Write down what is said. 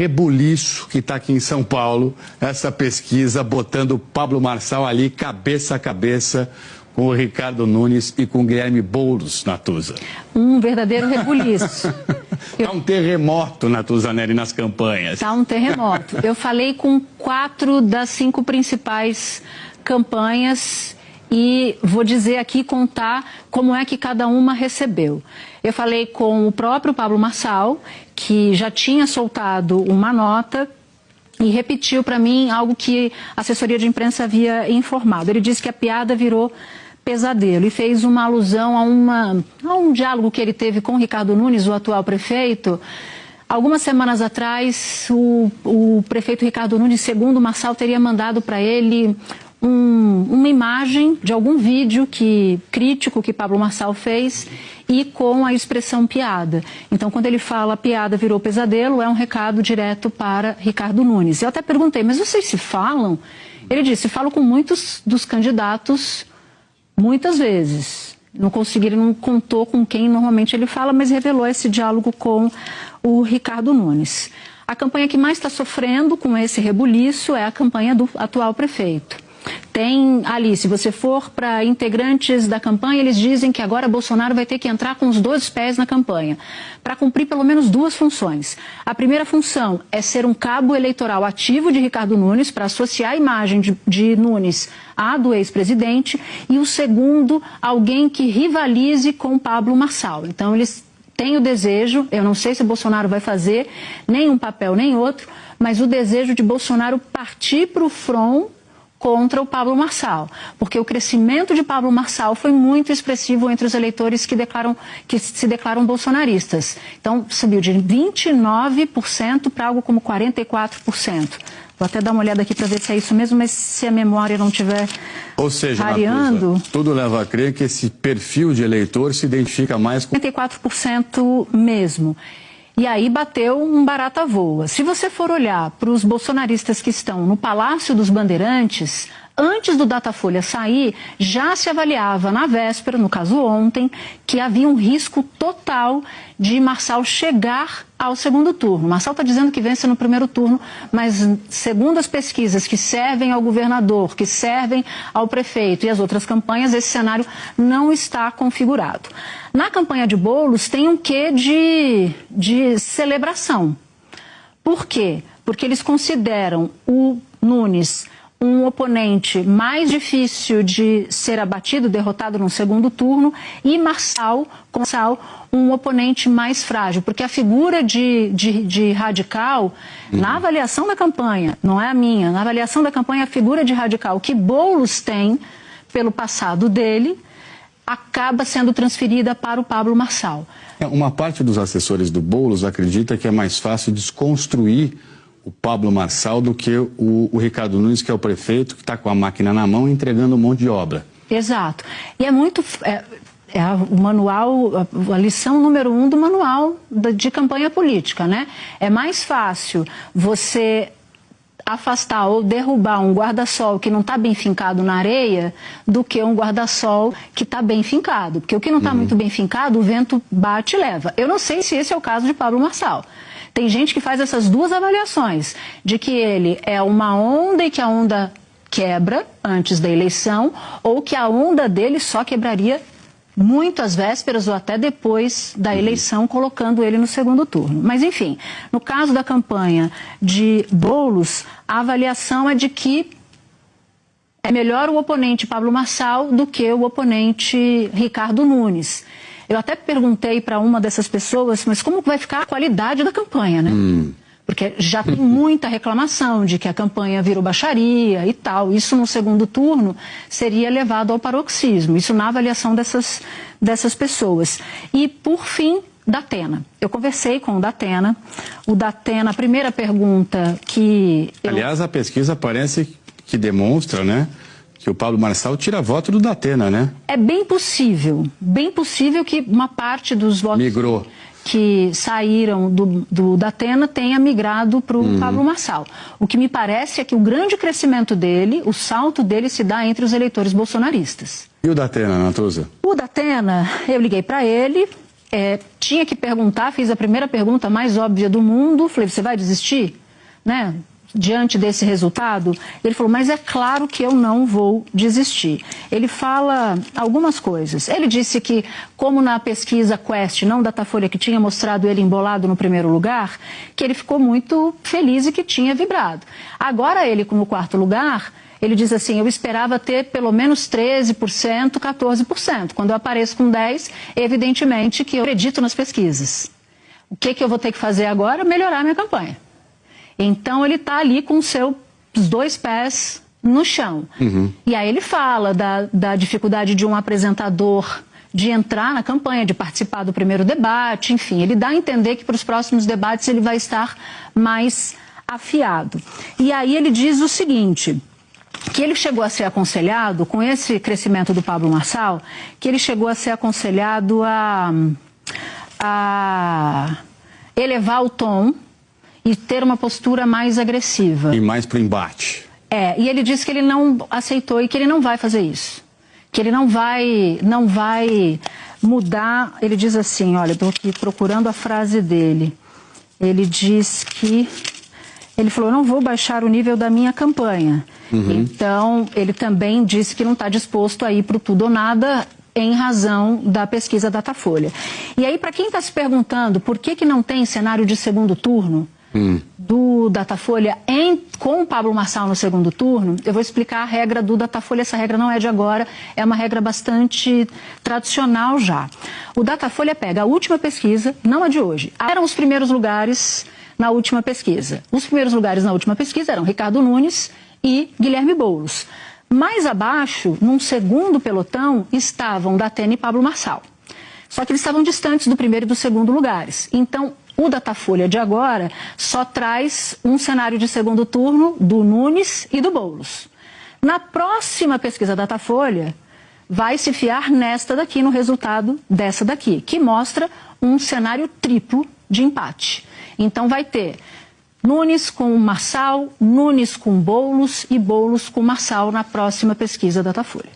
rebuliço que está aqui em São Paulo, essa pesquisa botando o Pablo Marçal ali cabeça a cabeça com o Ricardo Nunes e com o Guilherme Boulos, Natuza. Um verdadeiro rebuliço. Está um terremoto, Natuza Neri, nas campanhas. Está um terremoto. Eu falei com 4 das 5 principais campanhas e vou dizer aqui, contar como é que cada uma recebeu. Eu falei com o próprio Pablo Marçal, que já tinha soltado uma nota e repetiu para mim algo que a assessoria de imprensa havia informado. Ele disse que a piada virou pesadelo e fez uma alusão a um diálogo que ele teve com o Ricardo Nunes, o atual prefeito. Algumas semanas atrás, o prefeito Ricardo Nunes, segundo o Marçal, teria mandado para ele uma imagem de algum vídeo crítico que Pablo Marçal fez e com a expressão piada. Então, quando ele fala piada virou pesadelo, é um recado direto para Ricardo Nunes. Eu até perguntei, mas vocês se falam? Ele disse, falo com muitos dos candidatos muitas vezes. Ele não contou com quem normalmente ele fala, mas revelou esse diálogo com o Ricardo Nunes. A campanha que mais está sofrendo com esse rebuliço é a campanha do atual prefeito. Tem ali, se você for para integrantes da campanha, eles dizem que agora Bolsonaro vai ter que entrar com os 2 pés na campanha, para cumprir pelo menos 2 funções. A primeira função é ser um cabo eleitoral ativo de Ricardo Nunes, para associar a imagem de Nunes à do ex-presidente, e o segundo, alguém que rivalize com Pablo Marçal. Então, eles têm o desejo, eu não sei se Bolsonaro vai fazer nem um papel nem outro, mas o desejo de Bolsonaro partir para o front contra o Pablo Marçal, porque o crescimento de Pablo Marçal foi muito expressivo entre os eleitores que se declaram bolsonaristas. Então, subiu de 29% para algo como 44%. Vou até dar uma olhada aqui para ver se é isso mesmo, mas se a memória não estiver variando... Natuza, tudo leva a crer que esse perfil de eleitor se identifica mais com... 44% mesmo. E aí bateu um barata voa. Se você for olhar para os bolsonaristas que estão no Palácio dos Bandeirantes, antes do Datafolha sair, já se avaliava na véspera, no caso ontem, que havia um risco total de Marçal chegar ao segundo turno. Marçal está dizendo que vence no primeiro turno, mas segundo as pesquisas que servem ao governador, que servem ao prefeito e as outras campanhas, esse cenário não está configurado. Na campanha de Boulos tem um quê de celebração. Por quê? Porque eles consideram o Nunes um oponente mais difícil de ser abatido, derrotado no segundo turno, e Marçal um oponente mais frágil, porque a figura de radical, na avaliação da campanha, não é a minha, na avaliação da campanha, a figura de radical que Boulos tem, pelo passado dele, acaba sendo transferida para o Pablo Marçal. Uma parte dos assessores do Boulos acredita que é mais fácil desconstruir o Pablo Marçal do que o Ricardo Nunes, que é o prefeito, que está com a máquina na mão entregando um monte de obra. Exato. E é muito... o manual, a lição número 1 do manual de campanha política, né? É mais fácil você afastar ou derrubar um guarda-sol que não está bem fincado na areia do que um guarda-sol que está bem fincado. Porque o que não está muito bem fincado, o vento bate e leva. Eu não sei se esse é o caso de Pablo Marçal. Tem gente que faz essas 2 avaliações, de que ele é uma onda e que a onda quebra antes da eleição, ou que a onda dele só quebraria muito às vésperas ou até depois da eleição, colocando ele no segundo turno. Mas, enfim, no caso da campanha de Boulos, a avaliação é de que é melhor o oponente Pablo Marçal do que o oponente Ricardo Nunes. Eu até perguntei para uma dessas pessoas, mas como vai ficar a qualidade da campanha, né? Porque já tem muita reclamação de que a campanha virou baixaria e tal. Isso no segundo turno seria levado ao paroxismo. Isso na avaliação dessas pessoas. E, por fim, Datena. Eu conversei com o Datena. O Datena, a primeira pergunta que... Aliás, a pesquisa parece que demonstra, né, que o Pablo Marçal tira voto do Datena, né? É bem possível que uma parte dos votos migrou, que saíram do Datena tenha migrado para o Pablo Marçal. O que me parece é que o grande crescimento dele, o salto dele se dá entre os eleitores bolsonaristas. E o Datena, Natuza? O Datena, eu liguei para ele, tinha que perguntar, fiz a primeira pergunta mais óbvia do mundo, falei, você vai desistir? Né? Diante desse resultado, ele falou, mas é claro que eu não vou desistir. Ele fala algumas coisas. Ele disse que, como na pesquisa Quest, não Datafolha, que tinha mostrado ele embolado no primeiro lugar, que ele ficou muito feliz e que tinha vibrado. Agora ele, no quarto lugar, ele diz assim, eu esperava ter pelo menos 13%, 14%. Quando eu apareço com 10%, evidentemente que eu acredito nas pesquisas. O que eu vou ter que fazer agora? Melhorar minha campanha. Então, ele está ali com os 2 pés no chão. E aí ele fala da dificuldade de um apresentador de entrar na campanha, de participar do primeiro debate, enfim. Ele dá a entender que para os próximos debates ele vai estar mais afiado. E aí ele diz o seguinte, que ele chegou a ser aconselhado, com esse crescimento do Pablo Marçal, que ele chegou a ser aconselhado a elevar o tom e ter uma postura mais agressiva. E mais para o embate. E ele disse que ele não aceitou e que ele não vai fazer isso. Que ele não vai mudar. Ele diz assim, olha, estou aqui procurando a frase dele. Ele diz que... Ele falou, não vou baixar o nível da minha campanha. Então, ele também disse que não está disposto a ir para o tudo ou nada em razão da pesquisa Datafolha. E aí, para quem está se perguntando por que não tem cenário de segundo turno do Datafolha com o Pablo Marçal no segundo turno, eu vou explicar a regra do Datafolha. Essa regra não é de agora, é uma regra bastante tradicional já. O Datafolha pega a última pesquisa, não a de hoje. Eram os primeiros lugares na última pesquisa. Os primeiros lugares na última pesquisa eram Ricardo Nunes e Guilherme Boulos. Mais abaixo, num segundo pelotão, estavam Datena e Pablo Marçal. Só que eles estavam distantes do primeiro e do segundo lugares. Então, o Datafolha de agora só traz um cenário de segundo turno do Nunes e do Boulos. Na próxima pesquisa Datafolha, vai se fiar nesta daqui, no resultado dessa daqui, que mostra um cenário triplo de empate. Então vai ter Nunes com Marçal, Nunes com Boulos e Boulos com Marçal na próxima pesquisa Datafolha.